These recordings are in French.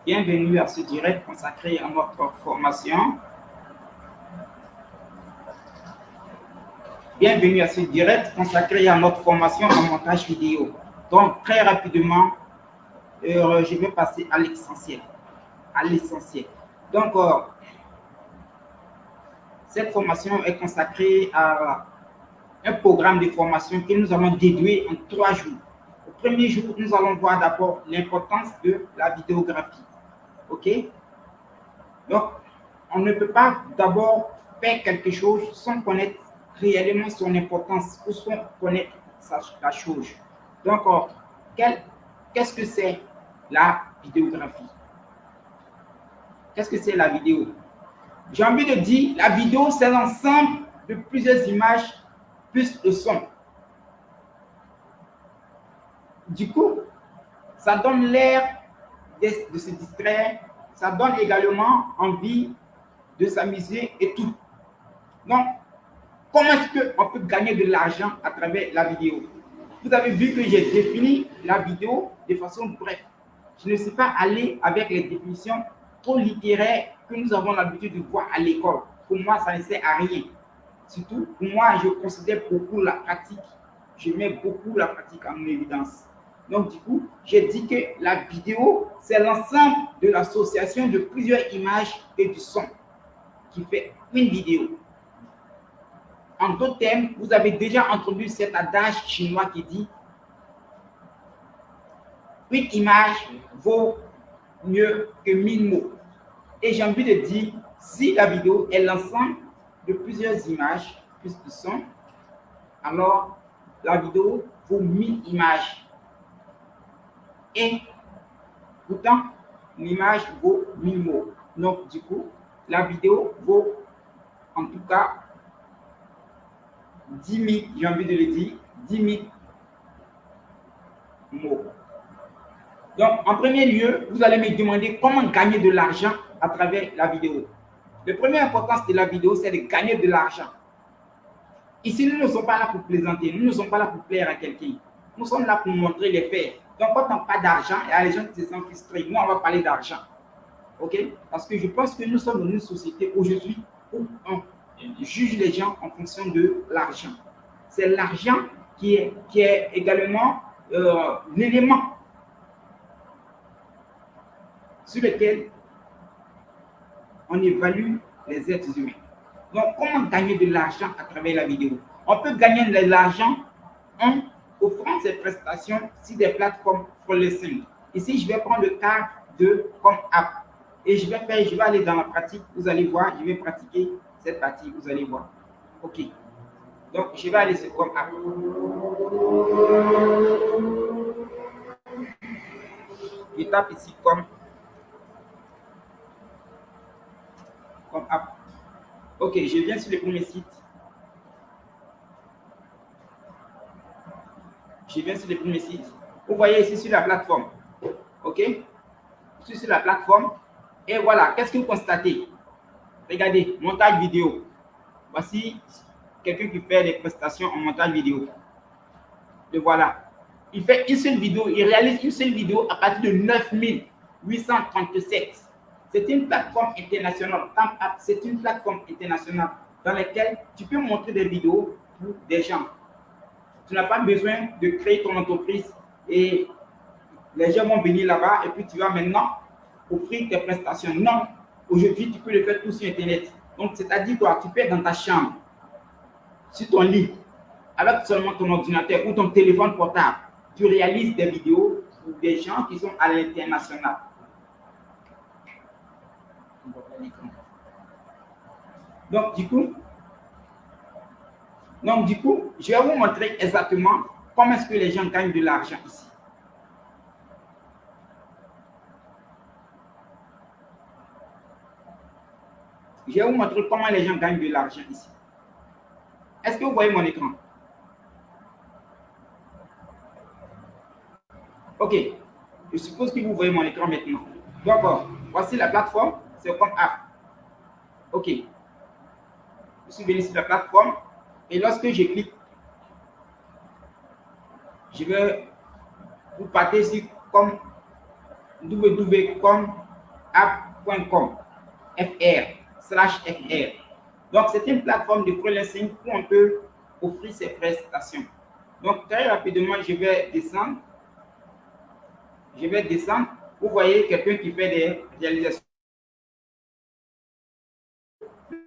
Bienvenue à ce direct consacré à notre formation. Bienvenue à ce direct consacré à notre formation en montage vidéo. Donc, très rapidement, je vais passer à l'essentiel. Donc, cette formation est consacrée à un programme de formation que nous allons déduire en 3 jours. Au premier jour, nous allons voir d'abord l'importance de la vidéographie. OK? Donc, on ne peut pas d'abord faire quelque chose sans connaître réellement son importance ou sans connaître la chose. Donc, qu'est-ce que c'est la vidéographie? Qu'est-ce que c'est la vidéo? J'ai envie de dire, la vidéo, c'est l'ensemble de plusieurs images plus le son. Du coup, ça donne l'air de se distraire, ça donne également envie de s'amuser et tout. Donc, comment est-ce qu'on peut gagner de l'argent à travers la vidéo? Vous avez vu que j'ai défini la vidéo de façon brève. Je ne suis pas allé avec les définitions trop littéraires que nous avons l'habitude de voir à l'école. Pour moi, ça ne sert à rien. Surtout, pour moi, je considère beaucoup la pratique. Je mets beaucoup la pratique en évidence. Donc, du coup, j'ai dit que la vidéo, c'est l'ensemble de l'association de plusieurs images et du son qui fait une vidéo. En d'autres termes, vous avez déjà entendu cet adage chinois qui dit une image vaut mieux que 1000 mots. Et j'ai envie de dire, si la vidéo est l'ensemble de plusieurs images, plus de son, alors la vidéo vaut 1000 images. Et pourtant, l'image vaut 1000 mots. Donc, du coup, la vidéo vaut en tout cas 10 000, j'ai envie de le dire, 10 000 mots. Donc, en premier lieu, vous allez me demander comment gagner de l'argent à travers la vidéo. La première importance de la vidéo, c'est de gagner de l'argent. Ici, nous ne sommes pas là pour plaisanter, nous ne sommes pas là pour plaire à quelqu'un. Nous sommes là pour montrer les faits. Donc, quand on n'a pas d'argent, il y a les gens qui se sentent frustrés. Nous, on va parler d'argent. OK? Parce que je pense que nous sommes dans une société aujourd'hui où on juge les gens en fonction de l'argent. C'est l'argent qui est également l'élément sur lequel on évalue les êtres humains. Donc, comment gagner de l'argent à travers la vidéo? On peut gagner de l'argent en offrant ces prestations sur des plateformes freelancing. Ici, je vais prendre le cas de ComApp. Et je vais aller dans la pratique, vous allez voir, je vais pratiquer cette partie, vous allez voir. OK. Donc, je vais aller sur ComApp. Je tape ici ComApp. OK, je viens sur le premier site. Je viens sur le premier site. Vous voyez ici sur la plateforme. OK? Je suis sur la plateforme. Et voilà, qu'est-ce que vous constatez? Regardez, montage vidéo. Voici quelqu'un qui fait des prestations en montage vidéo. Et voilà. Il fait une seule vidéo, il réalise une seule vidéo à partir de 9837. C'est une plateforme internationale. C'est une plateforme internationale dans laquelle tu peux montrer des vidéos pour des gens. Tu n'as pas besoin de créer ton entreprise et les gens vont venir là-bas et puis tu vas maintenant offrir tes prestations. Non, aujourd'hui, tu peux le faire tout sur Internet. Donc, c'est-à-dire toi, tu peux être dans ta chambre, sur ton lit, avec seulement ton ordinateur ou ton téléphone portable. Tu réalises des vidéos pour des gens qui sont à l'international. Donc, du coup, je vais vous montrer exactement comment est-ce que les gens gagnent de l'argent ici. Je vais vous montrer comment les gens gagnent de l'argent ici. Est-ce que vous voyez mon écran? OK. Je suppose que vous voyez mon écran maintenant. Donc, voici la plateforme. C'est comme app. OK. Je suis venu sur la plateforme. Et lorsque je clique, je vais vous partir sur comme www.com freelancerapp.com fr/fr. Donc, c'est une plateforme de freelancing où on peut offrir ses prestations. Donc, très rapidement, je vais descendre. Vous voyez quelqu'un qui fait des réalisations.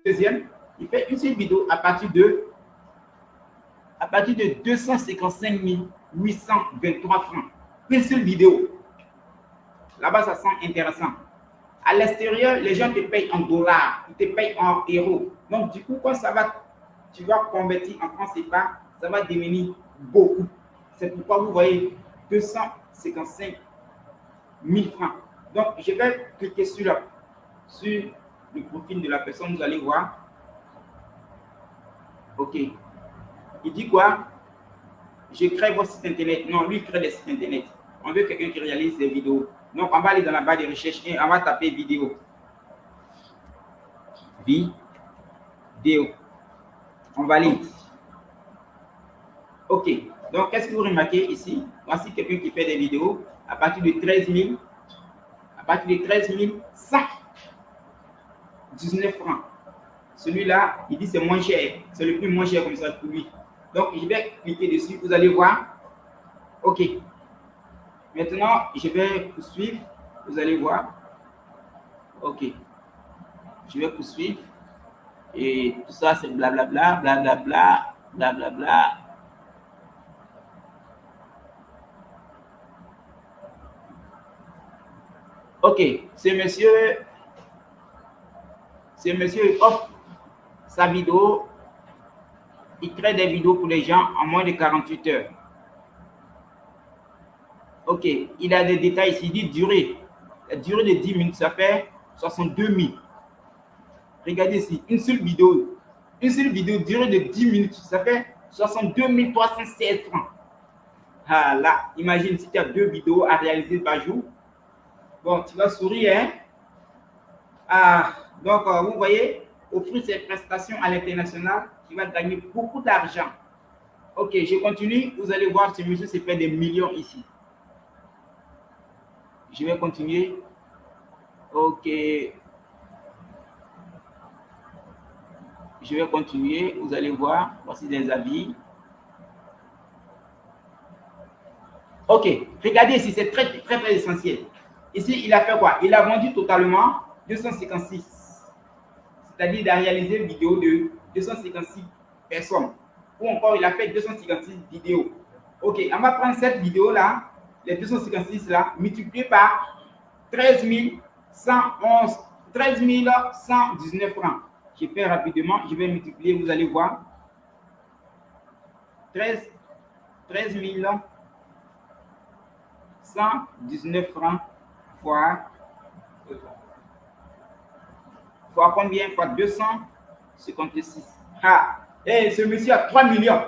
Deuxième, il fait une seule vidéo à partir de 255 823 francs. Une seule vidéo. Là-bas, ça sent intéressant. À l'extérieur, les gens te payent en dollars, ils te payent en euros. Donc, du coup, quand tu vas convertir en francs CFA, ça va devenir beaucoup. C'est pourquoi vous voyez 255 000 francs. Donc, je vais cliquer sur le profil de la personne, vous allez voir. OK. Il dit quoi? Je crée votre site internet. Non, lui, il crée des sites internet. On veut quelqu'un qui réalise des vidéos. Donc, on va aller dans la barre de recherche et on va taper vidéo. Vidéo. On valide. OK. Donc, qu'est-ce que vous remarquez ici? Voici quelqu'un qui fait des vidéos à partir de 13 119 francs. Celui-là, il dit c'est moins cher. C'est le plus moins cher comme ça pour lui. Donc, je vais cliquer dessus. Vous allez voir. OK. Maintenant, je vais poursuivre. Vous allez voir. OK. Je vais poursuivre. Et tout ça, c'est blablabla, blablabla, blablabla. OK. Ce monsieur offre sa vidéo. Il crée des vidéos pour les gens en moins de 48 heures. OK. Il a des détails ici. Il dit durée. La durée de 10 minutes, ça fait 62 000. Regardez ici. Une seule vidéo, durée de 10 minutes, ça fait 62 316 francs. Ah là, imagine si tu as 2 vidéos à réaliser par jour. Bon, tu vas sourire, hein? Ah, donc, vous voyez, offrir ces prestations à l'international, tu vas gagner beaucoup d'argent. OK, je continue. Vous allez voir, ce monsieur s'est fait des millions ici. Je vais continuer. OK. Je vais continuer. Vous allez voir. Voici des avis. OK. Regardez ici, c'est très, très, très essentiel. Ici, il a fait quoi? Il a vendu totalement 256. C'est-à-dire, il a réalisé une vidéo de 256 personnes. Ou encore, il a fait 256 vidéos. OK. On va prendre cette vidéo-là, les 256 là, multiplié par 13 119 francs. Je fais rapidement, je vais multiplier, vous allez voir. 13 119 francs fois combien? Fois 256. Ah, et ce monsieur a 3 millions.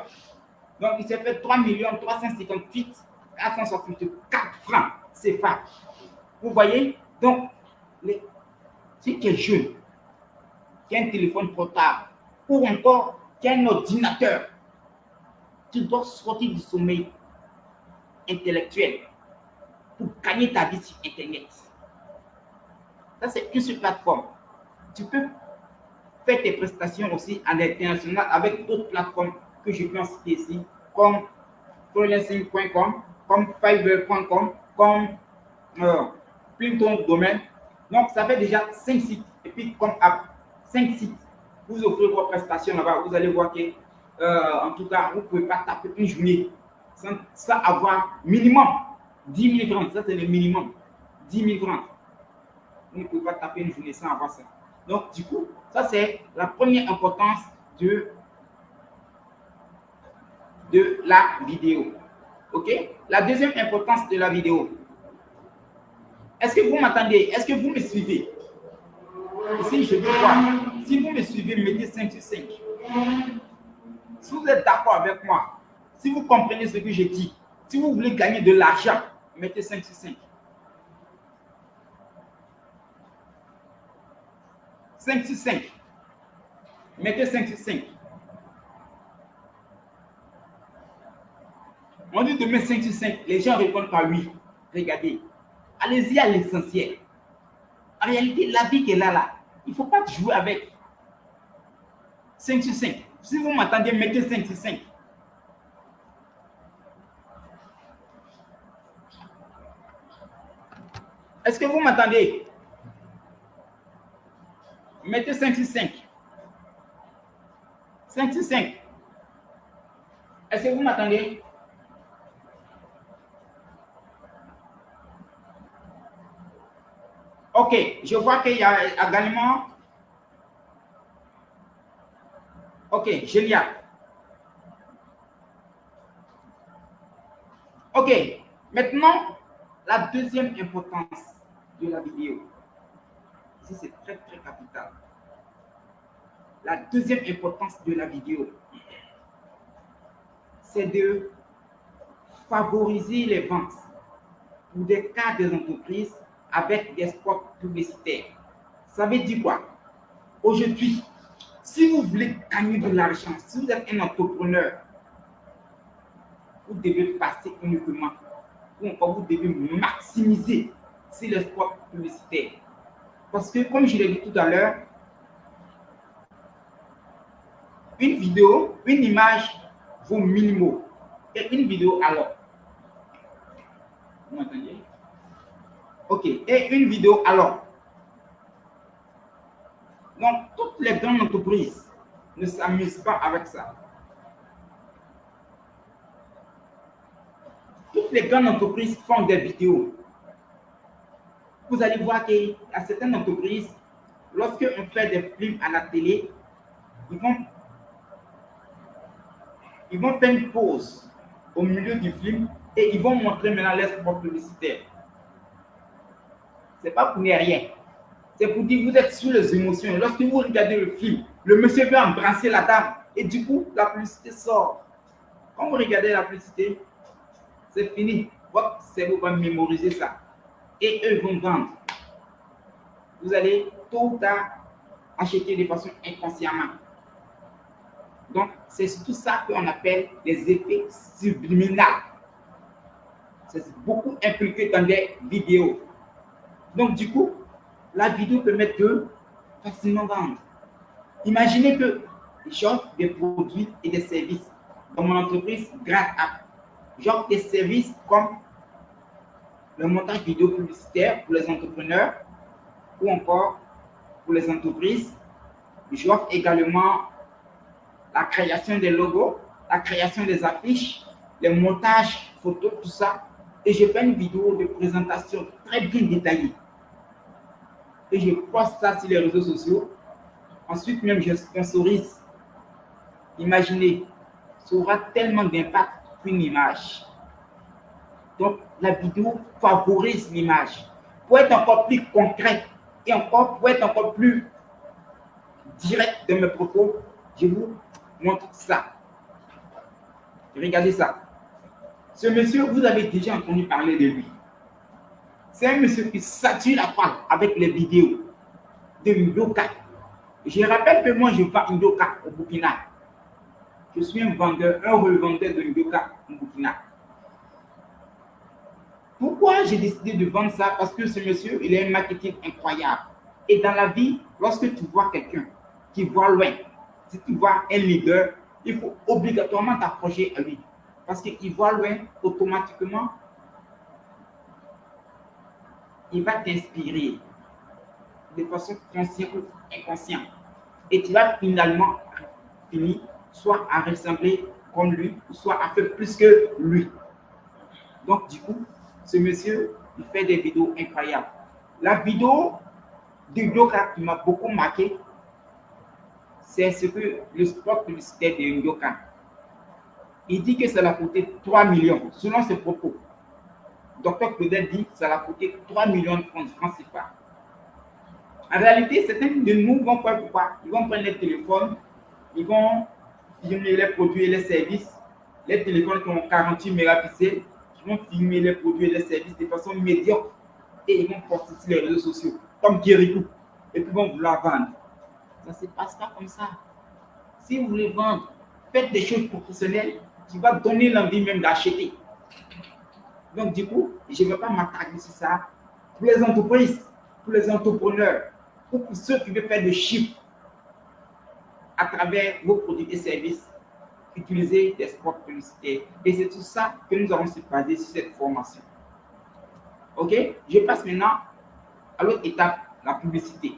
Donc, il s'est fait 3 358 464 francs CFA. Vous voyez? Donc, si tu es jeune, qui a un téléphone portable ou encore qui a un ordinateur, tu dois sortir du sommeil intellectuel pour gagner ta vie sur Internet. Ça, c'est une seule plateforme. Tu peux faire tes prestations aussi à l'international avec d'autres plateformes que je peux en citer ici, comme freelancing.com, comme fiverr.com, comme plein d'autres domaines. Donc, ça fait déjà 5 sites. Et puis, comme app, 5 sites. Vous offrez vos prestations là-bas. Vous allez voir que, en tout cas, vous ne pouvez pas taper une journée sans avoir minimum 10 000 francs. Ça, c'est le minimum. 10 000 francs. Vous ne pouvez pas taper une journée sans avoir ça. Donc, du coup, ça, c'est la première importance de la vidéo. OK? La deuxième importance de la vidéo. Est-ce que vous m'entendez? Est-ce que vous me suivez? Ici, je veux voir. Si vous me suivez, mettez 5 sur 5. Si vous êtes d'accord avec moi, si vous comprenez ce que je dis, si vous voulez gagner de l'argent, mettez 5 sur 5. 5 sur 5. Mettez 5 sur 5. On dit de mettre 5 sur 5. Les gens répondent par oui. Regardez. Allez-y à l'essentiel. En réalité, la vie qu'elle a là, il ne faut pas jouer avec 5 sur 5. Si vous m'entendez, mettez 5 sur 5. Est-ce que vous m'entendez? Mettez 5 sur 5. 5 sur 5. Est-ce que vous m'entendez? Ok, je vois qu'il y a également... Ok, génial. Ok, maintenant, la deuxième importance de la vidéo. Ici, c'est très, très capital. La deuxième importance de la vidéo, c'est de favoriser les ventes pour des cas des entreprises avec des spots publicitaires. Ça veut dire quoi? Aujourd'hui, si vous voulez gagner de l'argent, si vous êtes un entrepreneur, vous devez passer uniquement, ou encore vous devez maximiser sur les spots publicitaires. Parce que, comme je l'ai dit tout à l'heure, une vidéo, une image vaut 1000 mots. Et une vidéo alors. Vous m'entendez? Ok. Et une vidéo alors. Donc, toutes les grandes entreprises ne s'amusent pas avec ça. Toutes les grandes entreprises font des vidéos. Vous allez voir qu'il y a certaines entreprises, lorsqu'on fait des films à la télé, ils vont faire une pause au milieu du film et ils vont montrer maintenant les spots publicitaires. Ce n'est pas pour ne rien. C'est pour dire que vous êtes sur les émotions. Lorsque vous regardez le film, le monsieur veut embrasser la dame et du coup, la publicité sort. Quand vous regardez la publicité, c'est fini. Votre cerveau va mémoriser ça. Et eux vont vendre. Vous allez tôt ou tard acheter de façon inconsciemment. Donc, c'est tout ça qu'on appelle des effets subliminaux. C'est beaucoup impliqué dans des vidéos. Donc, du coup, la vidéo permet de facilement vendre. Imaginez que j'offre des produits et des services dans mon entreprise grâce à. J'offre des services comme le montage vidéo publicitaire pour les entrepreneurs ou encore pour les entreprises. J'offre également la création des logos, la création des affiches, les montages photos, tout ça. Et je fais une vidéo de présentation très bien détaillée. Et je poste ça sur les réseaux sociaux. Ensuite, même, je sponsorise. Imaginez, ça aura tellement d'impact qu'une image. Donc, la vidéo favorise l'image. Pour être encore plus concret et encore pour être encore plus direct de mes propos, je vous montre ça. Regardez ça. Ce monsieur, vous avez déjà entendu parler de lui. C'est un monsieur qui sature la parole avec les vidéos de Ndoka. Je rappelle que moi, je vends Ndoka au Burkina. Je suis un vendeur, un revendeur de Ndoka au Burkina. Pourquoi j'ai décidé de vendre ça? Parce que ce monsieur, il a un marketing incroyable. Et dans la vie, lorsque tu vois quelqu'un qui voit loin, si tu vois un leader, il faut obligatoirement t'approcher à lui. Parce qu'il voit loin, automatiquement, il va t'inspirer de façon consciente ou inconsciente. Et tu vas finalement finir soit à ressembler comme lui, soit à faire plus que lui. Donc, du coup, ce monsieur, il fait des vidéos incroyables. La vidéo de Ndoka qui m'a beaucoup marqué, c'est ce que le spot publicitaire de Ndoka. Il dit que ça l'a coûté 3 millions, selon ses propos. Dr Claudel dit que ça l'a coûté 3 millions de francs CFA. En réalité, certains de nous vont faire quoi? Ils vont prendre les téléphones, ils vont filmer les produits et les services. Les téléphones qui ont 48 mégapixels, ils vont filmer les produits et les services de façon médiocre et ils vont poster sur les réseaux sociaux, comme Kirikou, et puis ils vont vouloir vendre. Ça ne se passe pas comme ça. Si vous voulez vendre, faites des choses professionnelles qui vont donner l'envie même d'acheter. Donc, du coup, je ne vais pas m'attarder sur ça. Pour les entreprises, pour les entrepreneurs ou pour ceux qui veulent faire des chiffres à travers vos produits et services, utilisez des spots publicitaires. Et c'est tout ça que nous allons se baser sur cette formation. Ok? Je passe maintenant à l'autre étape, la publicité.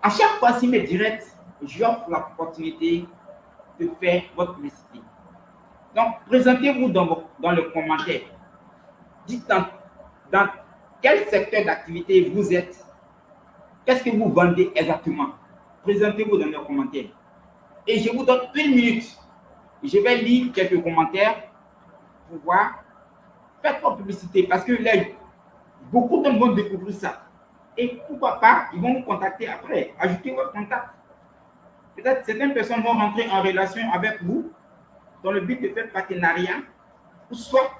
À chaque fois, si mes directs, j'offre l'opportunité de faire votre publicité. Donc, présentez-vous dans le commentaire. Dites dans quel secteur d'activité vous êtes. Qu'est-ce que vous vendez exactement? Présentez-vous dans les commentaires. Et je vous donne 1 minute. Je vais lire quelques commentaires pour voir. Faites votre publicité parce que là, beaucoup de gens vont découvrir ça. Et pourquoi pas, ils vont vous contacter après. Ajoutez votre contact. Peut-être certaines personnes vont rentrer en relation avec vous dans le but de faire partenariat. Ou soit,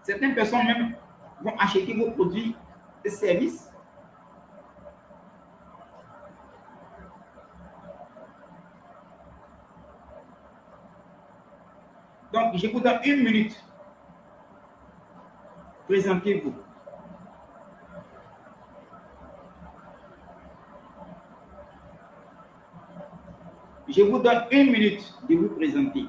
certaines personnes même vont acheter vos produits et services. Donc, je vous donne 1 minute. Présentez-vous. Je vous donne 1 minute de vous présenter.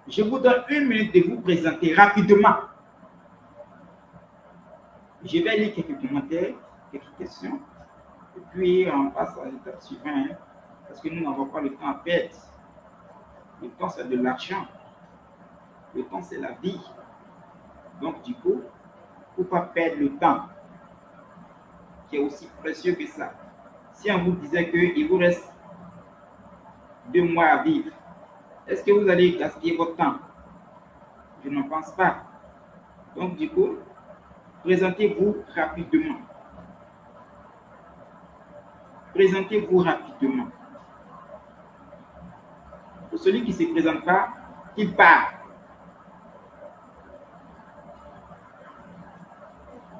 Je vous donne 1 minute de vous présenter rapidement. Je vais lire quelques commentaires, quelques questions. Et puis, on passe à l'étape suivante. Parce que nous n'avons pas le temps à perdre. Le temps, c'est de l'argent. Le temps, c'est la vie. Donc, du coup, il ne faut pas perdre le temps, qui est aussi précieux que ça. Si on vous disait qu'il vous reste 2 mois à vivre, est-ce que vous allez gaspiller votre temps? Je n'en pense pas. Donc, du coup, présentez-vous rapidement. Présentez-vous rapidement. Pour celui qui ne se présente pas, qu'il part.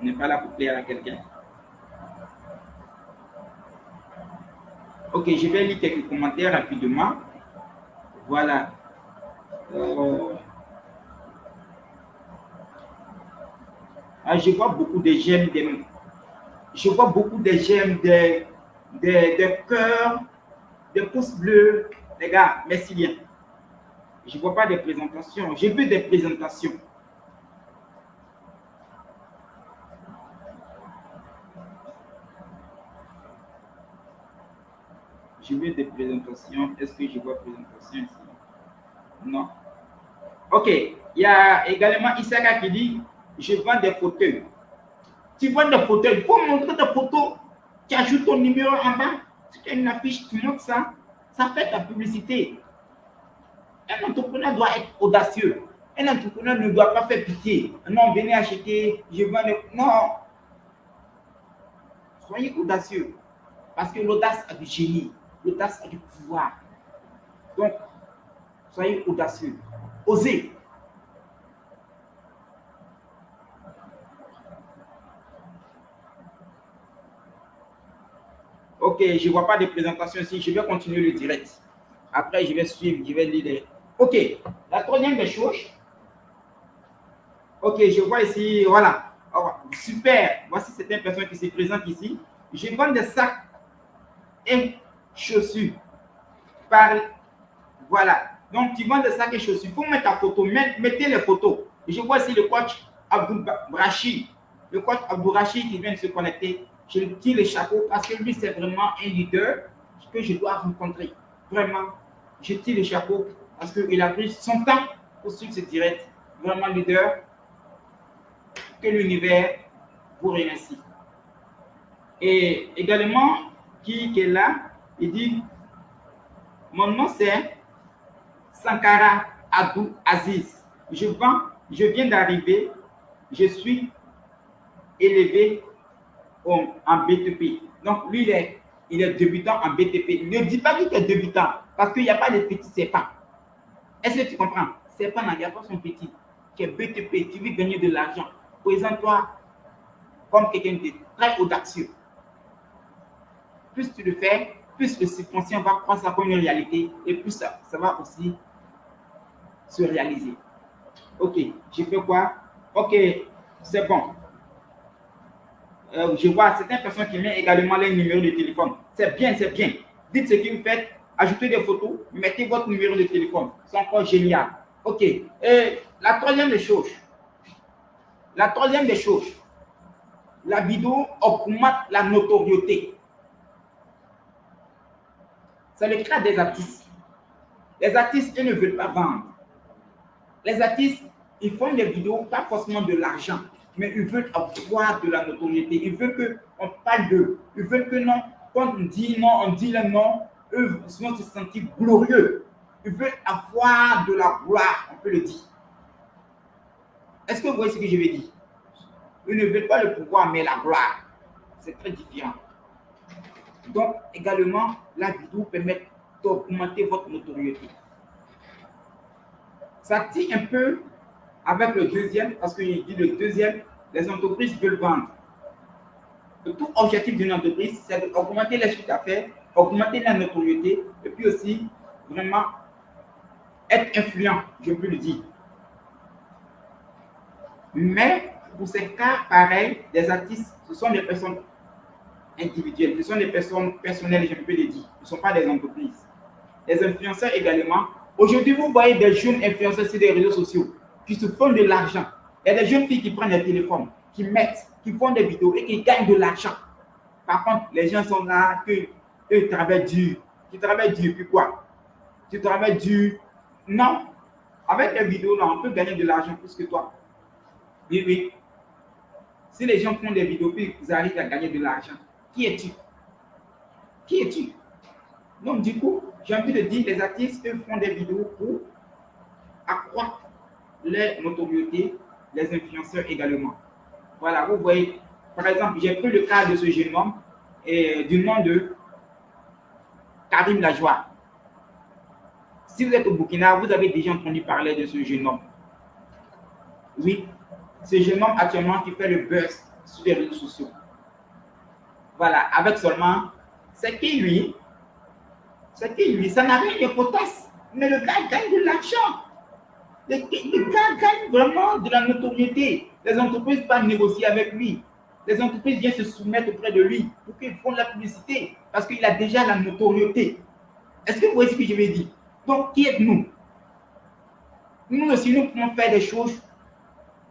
On n'est pas là pour plaire à quelqu'un. Ok, je vais lire quelques commentaires rapidement. Voilà. Je vois beaucoup de j'aime, je vois beaucoup de j'aime, des cœurs, des pouces bleus. Les gars, merci bien. Je ne vois pas des présentations. Je veux des présentations. Je veux des présentations. Est-ce que je vois présentation ici? Non. Ok. Il y a également Isaka qui dit, je vends des fauteuils. Tu vends des fauteuils. Il faut montrer des photos. Tu ajoutes ton numéro en bas. Si tu as une affiche, tu montres ça. Ça fait ta publicité. Un entrepreneur doit être audacieux. Un entrepreneur ne doit pas faire pitié. Non, venez acheter, je vends des... Non. Soyez audacieux. Parce que l'audace a du génie. L'audace a du pouvoir. Donc, soyez audacieux. Osez. Ok, je ne vois pas de présentation ici. Je vais continuer le direct. Après, je vais suivre, je vais lire. Ok, la troisième des choses. Ok, je vois ici, voilà. Oh, super. Voici certaines personnes qui se présentent ici. Je vends des sacs et chaussures. Voilà. Donc, tu vends des sacs et chaussures. Il faut mettre ta photo. Mettez les photos. Je vois ici le coach Abdou Rachid. Le coach Abdou Rachid qui vient de se connecter. Je lui tire le chapeau parce que lui, c'est vraiment un leader que je dois rencontrer. Vraiment, je tire le chapeau parce qu'il a pris son temps pour suivre ce direct. Vraiment leader. Que l'univers vous remercie. Et également, qui est là, il dit, mon nom c'est Sankara Abdou Aziz. Je viens d'arriver, je suis élevé en BTP. Donc, lui, il est débutant en BTP. Ne dis pas qu'il est débutant, parce qu'il n'y a pas de petits serpents. Est-ce que tu comprends? Serpent, il n'y a pas son petit, qui est BTP, tu veux gagner de l'argent. Présente-toi comme quelqu'un de très audacieux. Plus tu le fais, plus le subconscient va prendre ça comme une réalité et plus ça va aussi se réaliser. Ok, j'ai fait quoi? Ok, c'est bon. Je vois certaines personnes qui mettent également les numéros de téléphone. C'est bien, c'est bien. Dites ce que vous faites, ajoutez des photos, mettez votre numéro de téléphone. C'est encore génial. Ok. Et la troisième des choses, la vidéo augmente la notoriété. C'est le cas des artistes. Les artistes, ils ne veulent pas vendre. Les artistes, ils font des vidéos, pas forcément de l'argent, mais ils veulent avoir de la notoriété. Ils veulent qu'on parle d'eux. Ils veulent que non, quand on dit non, on dit le non, eux vont se sentir glorieux. Ils veulent avoir de la gloire, on peut le dire. Est-ce que vous voyez ce que je veux dire? Ils ne veulent pas le pouvoir, mais la gloire. C'est très différent. Donc, également, la vidéo permet d'augmenter votre notoriété. Ça tire un peu avec le deuxième, parce qu'il dit le deuxième, les entreprises veulent vendre. Le tout objectif d'une entreprise, c'est d'augmenter les chiffres d'affaires, augmenter la notoriété, et puis aussi, vraiment, être influent, je peux le dire. Mais, pour ces cas pareils, des artistes, ce sont des personnes individuelles, ce sont des personnes personnelles, je peux le dire. Ce ne sont pas des entreprises. Les influenceurs également. Aujourd'hui, vous voyez des jeunes influenceurs sur les réseaux sociaux qui se font de l'argent. Il y a des jeunes filles qui prennent des téléphones, qui mettent, qui font des vidéos et qui gagnent de l'argent. Par contre, les gens sont là, ils travaillent dur. Tu travailles dur, puis quoi? Tu travailles dur. Non. Avec les vidéos, là, on peut gagner de l'argent plus que toi. Oui, oui. Si les gens font des vidéos, puis ils arrivent à gagner de l'argent, qui es-tu? Qui es-tu? Donc, du coup, j'ai envie de dire, les artistes, eux, font des vidéos pour accroître leur notoriété, les influenceurs également. Voilà, vous voyez, par exemple, j'ai pris le cas de ce jeune homme du nom de Karim Lajoie. Si vous êtes au Burkina, vous avez déjà entendu parler de ce jeune homme. Oui, ce jeune homme actuellement qui fait le buzz sur les réseaux sociaux. Voilà, avec seulement, c'est qui lui, ça n'a rien de potasse, mais le gars gagne de l'argent. Le gars gagne vraiment de la notoriété. Les entreprises peuvent négocier avec lui. Les entreprises viennent se soumettre auprès de lui pour qu'ils font de la publicité parce qu'il a déjà la notoriété. Est-ce que vous voyez ce que je veux dire? Donc, qui êtes-nous? Nous aussi, nous pouvons faire des choses,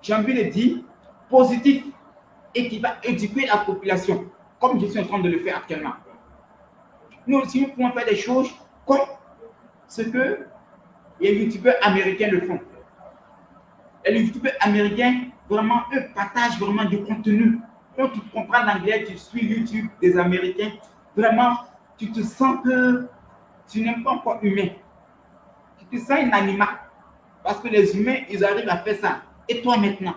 j'ai envie de dire, positives et qui va éduquer la population, comme je suis en train de le faire actuellement. Nous aussi, nous pouvons faire des choses comme ce que les youtubeurs américains le font. Les youtubeurs américains, vraiment, eux partagent vraiment du contenu. Quand tu comprends l'anglais, tu suis YouTube des Américains, vraiment, tu te sens que tu n'es pas encore humain. Tu te sens un animal. Parce que les humains, ils arrivent à faire ça. Et toi maintenant,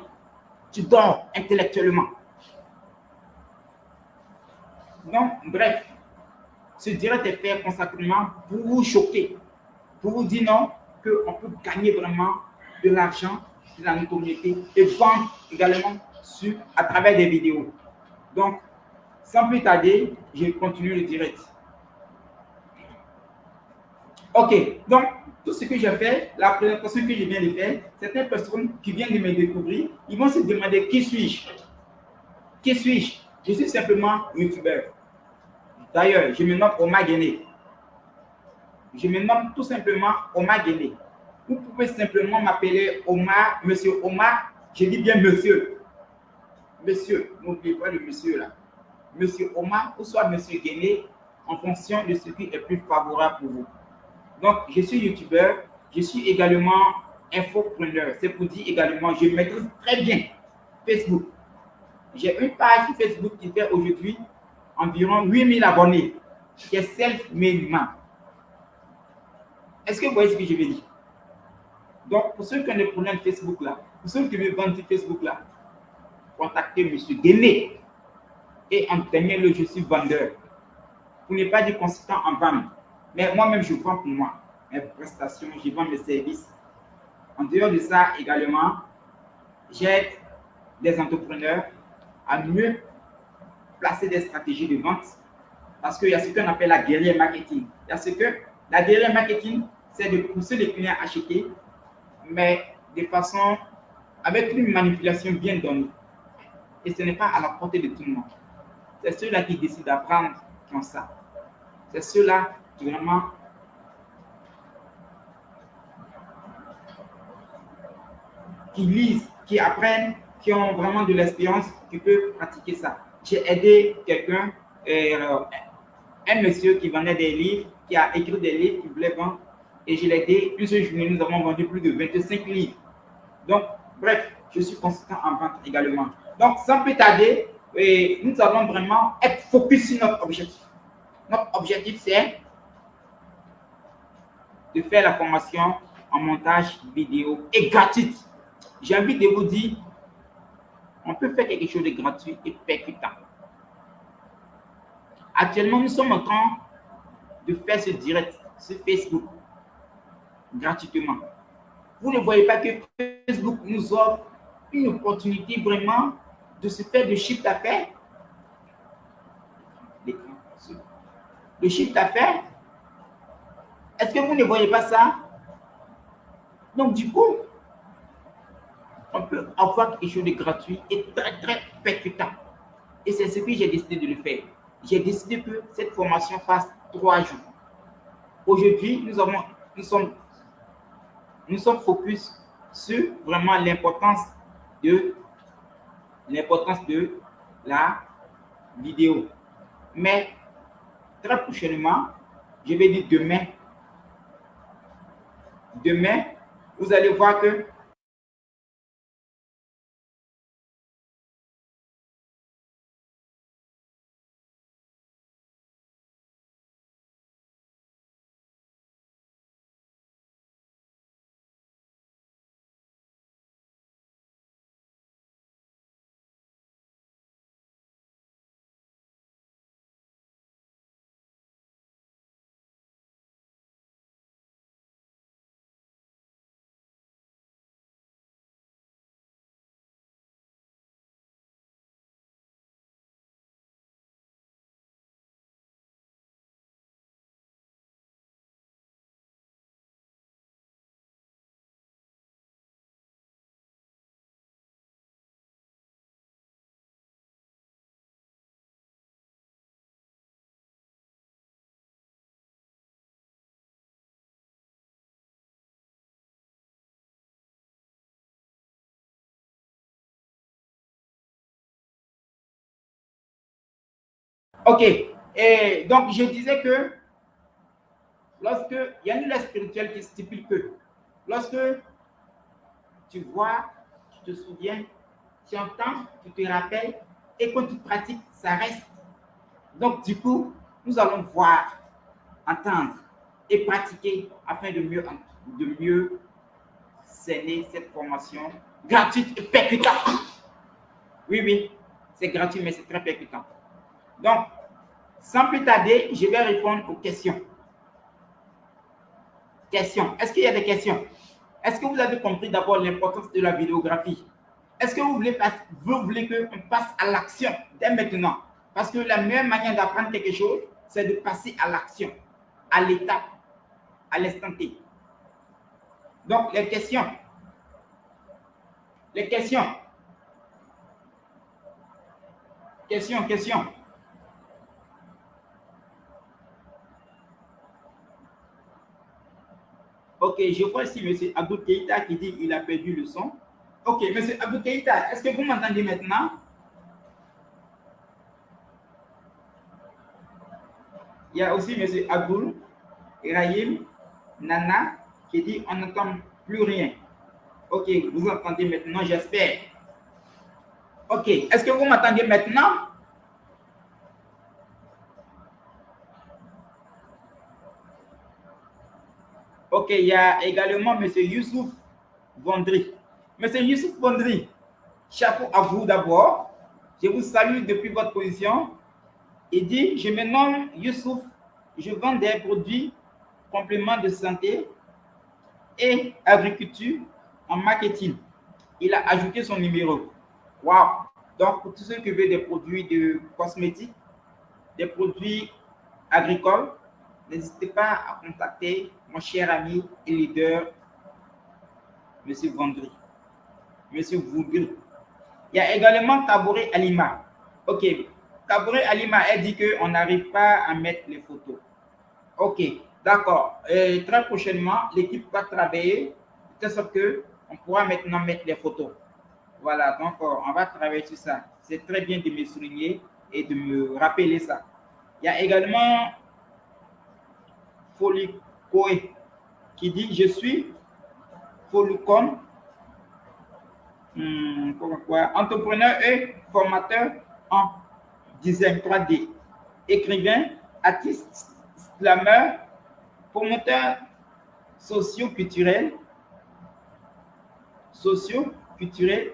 tu dors intellectuellement. Donc, bref, ce direct est fait consacrément pour vous choquer, pour vous dire non, qu'on peut gagner vraiment de l'argent, de la notoriété et vendre également à travers des vidéos. Donc, sans plus tarder, je continue le direct. Ok, donc tout ce que j'ai fait, la présentation que je viens de faire, certaines personnes qui viennent de me découvrir, ils vont se demander qui suis-je? Qui suis-je? Je suis simplement youtubeur. D'ailleurs, je me nomme Omar Guéné. Je me nomme tout simplement Omar Guéné. Vous pouvez simplement m'appeler Omar, monsieur Omar, je dis bien monsieur. Monsieur, n'oubliez pas le monsieur là. Monsieur Omar ou soit monsieur Guéné, en fonction de ce qui est plus favorable pour vous. Donc, je suis youtubeur, je suis également infopreneur. C'est pour dire également, je maîtrise très bien Facebook. J'ai une page Facebook qui fait aujourd'hui environ 8000 abonnés, qui est self-made man. Est-ce que vous voyez ce que je veux dire? Donc, pour ceux qui ont des problèmes Facebook là, pour ceux qui veulent vendre sur Facebook là, contactez M. Guéné et enseignez-le, je suis vendeur. Pour ne pas dire consultant en vente. Mais moi-même, je vends pour moi mes prestations, je vends mes services. En dehors de ça, également, j'aide des entrepreneurs à mieux placer des stratégies de vente Parce qu'il y a ce qu'on appelle la guérilla marketing. Il y a ce que la guérilla marketing, c'est de pousser les clients à acheter, mais de façon avec une manipulation bien donnée. Et ce n'est pas à la portée de tout le monde. C'est ceux-là qui décident d'apprendre comme ça. C'est ceux-là qui vraiment qui lisent, qui apprennent, qui ont vraiment de l'expérience, qui peuvent pratiquer ça. J'ai aidé quelqu'un, un monsieur qui vendait des livres, qui a écrit des livres, qui voulait vendre, et je l'ai aidé. Une seule journée, nous avons vendu plus de 25 livres. Donc, bref, je suis consultant en vente également. Donc, sans plus tarder, nous allons vraiment être focus sur notre objectif. Notre objectif, c'est de faire la formation en montage vidéo et gratuite. J'ai envie de vous dire, on peut faire quelque chose de gratuit et percutant. Actuellement, nous sommes en train de faire ce direct sur Facebook gratuitement. Vous ne voyez pas que Facebook nous offre une opportunité vraiment de se faire de chiffre d'affaires. Le chiffre d'affaires, est-ce que vous ne voyez pas ça? Donc, du coup, on peut avoir quelque chose de gratuit et très, très percutant. Et c'est ce que j'ai décidé de le faire. J'ai décidé que cette formation fasse 3 jours. Aujourd'hui, nous sommes focus sur vraiment l'importance de la vidéo. Mais très prochainement, je vais dire demain, vous allez voir que ok. Et donc, je disais que lorsque il y a une loi spirituelle qui stipule que lorsque tu vois, tu te souviens, tu entends, tu te rappelles, et quand tu pratiques, ça reste. Donc, du coup, nous allons voir, entendre et pratiquer afin de mieux cerner cette formation gratuite et percutante. Oui, oui, c'est gratuit, mais c'est très percutant. Donc, sans plus tarder, je vais répondre aux questions. Questions. Est-ce qu'il y a des questions? Est-ce que vous avez compris d'abord l'importance de la vidéographie? Est-ce que vous voulez qu'on passe à l'action dès maintenant? Parce que la meilleure manière d'apprendre quelque chose, c'est de passer à l'action, à l'étape, à l'instant T. Donc, les questions. Les questions. Questions. Ok, je vois ici M. Abdou Keïta qui dit qu'il a perdu le son. Ok, M. Abdou Keïta, est-ce que vous m'entendez maintenant? Il y a aussi M. Abdul, Rahim, Nana qui dit on n'entend plus rien. Ok, vous entendez maintenant, j'espère. Ok, est-ce que vous m'entendez maintenant? Ok, il y a également M. Youssouf Vondry. M. Youssouf Vondry, chapeau à vous d'abord. Je vous salue depuis votre position. Il dit, je me nomme Youssouf, je vends des produits compléments de santé et agriculture en marketing. Il a ajouté son numéro. Waouh! Donc, pour tous ceux qui veulent des produits de cosmétiques, des produits agricole, n'hésitez pas à contacter mon cher ami et leader, M. Vendry, M. Vougri. Il y a également Kabouré Alima. Ok, Kabouré Alima, elle dit qu'on n'arrive pas à mettre les photos. Ok, d'accord. Très prochainement, l'équipe va travailler de sorte qu'on pourra maintenant mettre les photos. Voilà, donc on va travailler sur ça. C'est très bien de me souligner et de me rappeler ça. Il y a également Folikoe qui dit je suis Folukon, entrepreneur et formateur en design 3D, écrivain, artiste, slammer, promoteur socio-culturel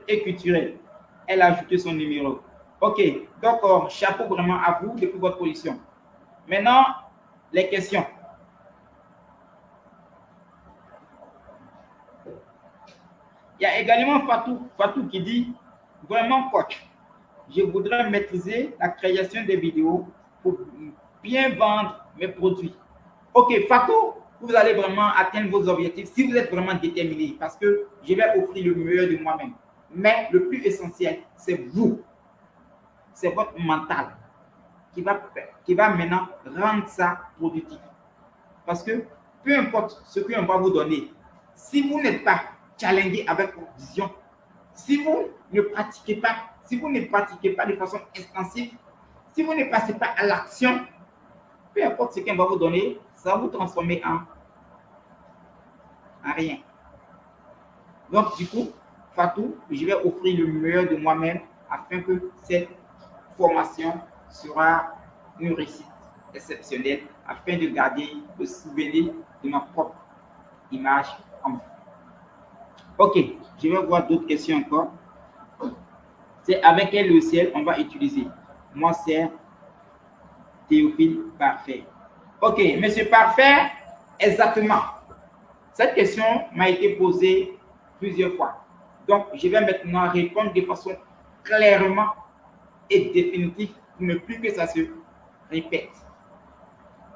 et culturel. Elle a ajouté son numéro. Ok, donc chapeau vraiment à vous depuis votre position. Maintenant, les questions. Il y a également Fatou qui dit, vraiment coach, je voudrais maîtriser la création des vidéos pour bien vendre mes produits. Ok, Fatou, vous allez vraiment atteindre vos objectifs si vous êtes vraiment déterminé parce que je vais offrir le meilleur de moi-même. Mais le plus essentiel, c'est vous. C'est votre mental qui va maintenant rendre ça productif. Parce que peu importe ce qu'on va vous donner, si vous n'êtes pas challengé avec votre vision, si vous ne pratiquez pas de façon extensive, si vous ne passez pas à l'action, peu importe ce qu'on va vous donner, ça va vous transformer en rien. Donc, du coup, Fatou, je vais offrir le meilleur de moi-même afin que cette formation sera une réussite exceptionnelle afin de garder le souvenir de ma propre image en vous. Ok, je vais voir d'autres questions encore. C'est avec quel logiciel on va utiliser? Moi, c'est Théophile Parfait. Ok, monsieur Parfait, exactement. Cette question m'a été posée plusieurs fois. Donc, je vais maintenant répondre de façon clairement et définitive pour ne plus que ça se répète.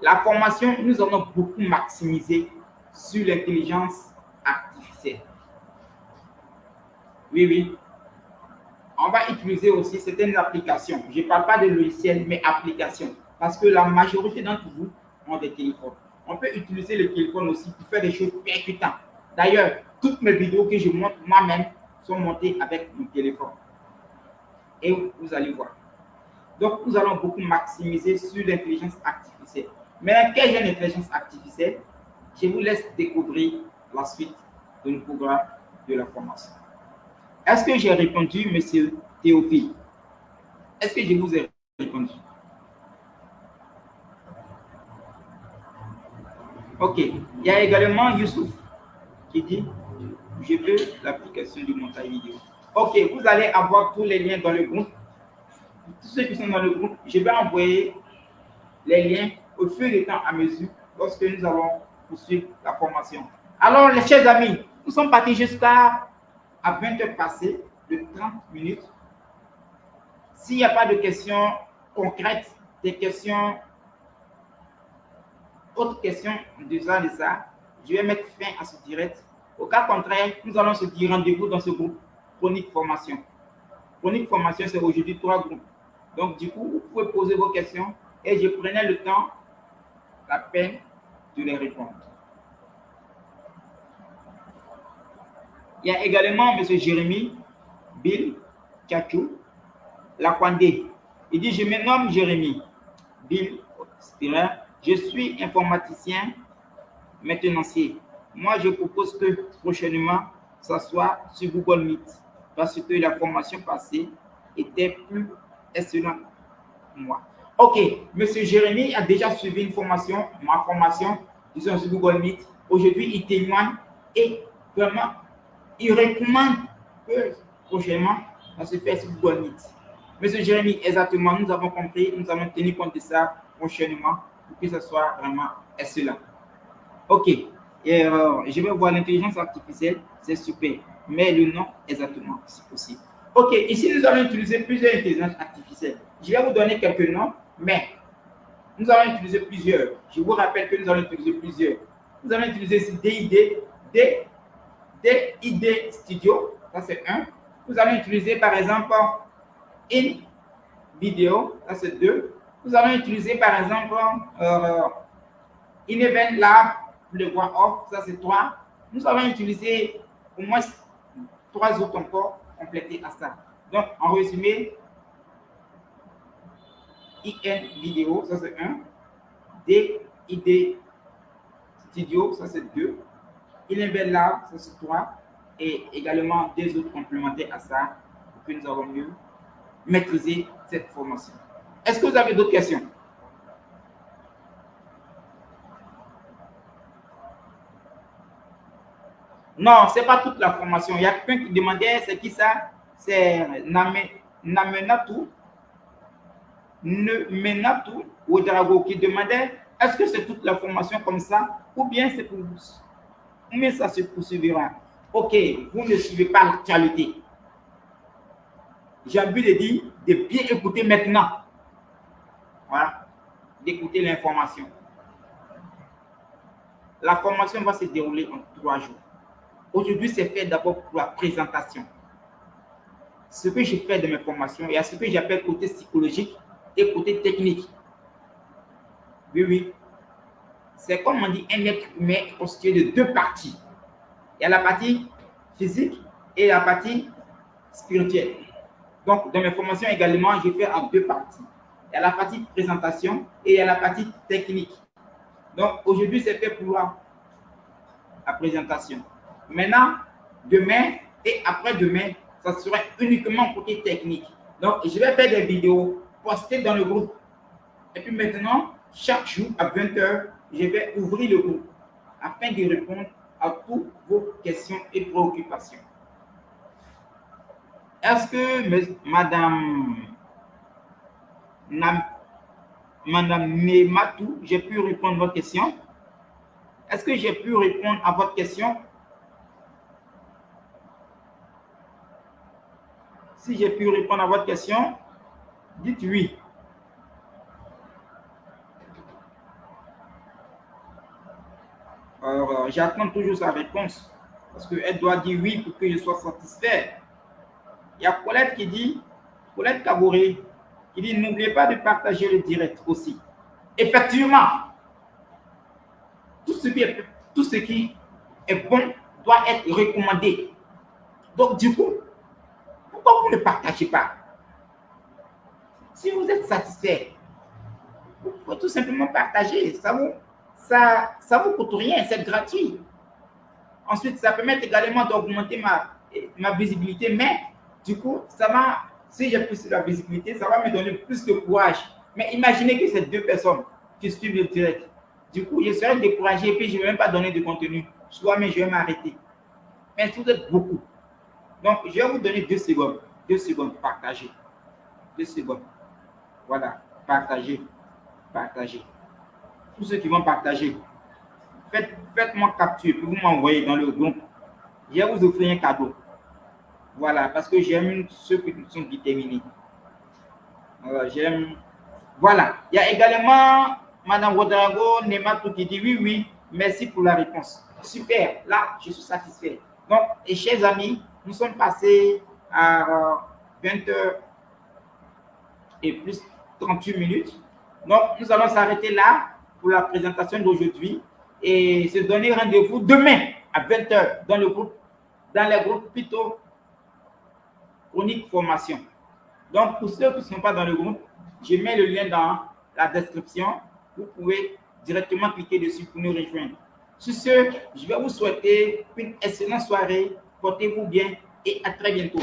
La formation, nous allons beaucoup maximiser sur l'intelligence artificielle. Oui, oui. On va utiliser aussi certaines applications. Je ne parle pas de logiciels, mais applications. Parce que la majorité d'entre vous ont des téléphones. On peut utiliser le téléphone aussi pour faire des choses percutantes. D'ailleurs, toutes mes vidéos que je monte moi-même sont montées avec mon téléphone. Et vous allez voir. Donc, nous allons beaucoup maximiser sur l'intelligence artificielle. Mais quelle est l'intelligence artificielle? Je vous laisse découvrir la suite de nos programmes de la formation. Est-ce que j'ai répondu, monsieur Théophile? Est-ce que je vous ai répondu? Ok. Il y a également Youssouf qui dit je veux l'application du montage vidéo. Ok, vous allez avoir tous les liens dans le groupe. Tous ceux qui sont dans le groupe, je vais envoyer les liens au fur et à mesure lorsque nous allons poursuivre la formation. Alors, les chers amis, nous sommes partis jusqu'à 20h passées de 30 minutes. S'il n'y a pas de questions concrètes, des questions, autres questions déjà de ça, je vais mettre fin à ce direct. Au cas contraire, nous allons se dire rendez-vous dans ce groupe Chronique Formation. Chronique Formation, c'est aujourd'hui 3 groupes. Donc, du coup, vous pouvez poser vos questions et je prenais le temps, la peine de les répondre. Il y a également M. Jérémy Bill Tchachou Lakwande. Il dit, je me nomme Jérémy Bill, je suis informaticien maintenancier. Moi, je propose que prochainement, ça soit sur Google Meet parce que la formation passée était plus excellente pour moi. Ok, M. Jérémy a déjà suivi une formation, ma formation, disons sur Google Meet. Aujourd'hui, il témoigne et vraiment, il recommande que prochainement, ça se fait sur Google Meet. Monsieur Jérémy, exactement, nous avons compris, nous allons tenir compte de ça prochainement pour que ce soit vraiment excellent. Ok, et je vais voir l'intelligence artificielle, c'est super, mais le nom exactement, c'est possible. Ok, ici nous allons utiliser plusieurs intelligences artificielles. Je vais vous donner quelques noms, mais Nous allons utiliser plusieurs. Je vous rappelle que nous allons utiliser plusieurs. Nous allons utiliser ici DID Studio. Ça, c'est un. Nous allons utiliser, par exemple, InVideo. Ça, c'est deux. Nous allons utiliser, par exemple, InEvent Lab pour le voix off. Ça, c'est trois. Nous allons utiliser au moins trois autres encore complétés à ça. Donc, en résumé, InVideo, ça c'est un. DID Studio, ça c'est deux. InEvent Lab, ça c'est trois. Et également des autres complémentaires à ça pour que nous allons mieux maîtriser cette formation. Est-ce que vous avez d'autres questions? Non, ce n'est pas toute la formation. Il y a quelqu'un qui demandait, c'est qui ça? C'est Namenatu Ouedraogo qui demandait, est-ce que c'est toute la formation comme ça ou bien c'est pour vous? Mais ça se poursuivra. Ok, vous ne suivez pas l'actualité. J'ai envie de dire de bien écouter maintenant. Voilà, d'écouter l'information. La formation va se dérouler en 3 jours. Aujourd'hui, c'est fait d'abord pour la présentation. Ce que je fais de mes formations, il y a ce que j'appelle côté psychologique et côté technique. Oui, oui. C'est comme on dit, un être humain est constitué de deux parties. Il y a la partie physique et la partie spirituelle. Donc, dans mes formations également, je fais en deux parties. Il y a la partie présentation et il y a la partie technique. Donc, aujourd'hui, c'est fait pour la présentation. Maintenant, demain et après-demain, ça sera uniquement côté technique. Donc, je vais faire des vidéos postées dans le groupe. Et puis maintenant, chaque jour à 20 h, je vais ouvrir le groupe afin de répondre à toutes vos questions et préoccupations. Est-ce que Madame Nematou, j'ai pu répondre à votre question? Est-ce que j'ai pu répondre à votre question? Si j'ai pu répondre à votre question, dites oui. Alors, j'attends toujours sa réponse parce qu'elle doit dire oui pour que je sois satisfait. Il y a Colette qui dit, Colette Kabouré, qui dit n'oubliez pas de partager le direct aussi. Effectivement, tout ce qui est bon doit être recommandé. Donc, du coup, pourquoi vous ne partagez pas? Si vous êtes satisfait, vous pouvez tout simplement partager. Ça vous coûte rien, c'est gratuit. Ensuite, ça permet également d'augmenter ma visibilité, mais du coup, si j'ai plus de la visibilité, ça va me donner plus de courage. Mais imaginez que c'est deux personnes qui suivent le direct. Du coup, je serai découragé et puis je ne vais même pas donner de contenu. Soit mais je vais m'arrêter. Mais si vous êtes beaucoup. Donc, je vais vous donner 2 secondes. 2 secondes, partagez. 2 secondes. Voilà, partagez. Partagez. Tous ceux qui vont partager, faites-moi capture, puis vous m'envoyez dans le groupe. Je vais vous offrir un cadeau. Voilà, parce que j'aime ceux qui sont déterminés. J'aime. Voilà. Il y a également Madame Ouedraogo Nematou qui dit oui, oui, merci pour la réponse. Super, là, je suis satisfait. Donc, et chers amis, nous sommes passés à 20 h et plus 38 minutes. Donc, nous allons s'arrêter là pour la présentation d'aujourd'hui et se donner rendez-vous demain à 20 h dans les groupes Pito Chronique Formation. Donc, pour ceux qui ne sont pas dans le groupe, je mets le lien dans la description. Vous pouvez directement cliquer dessus pour nous rejoindre. Sur ce, je vais vous souhaiter une excellente soirée. Portez-vous bien et à très bientôt.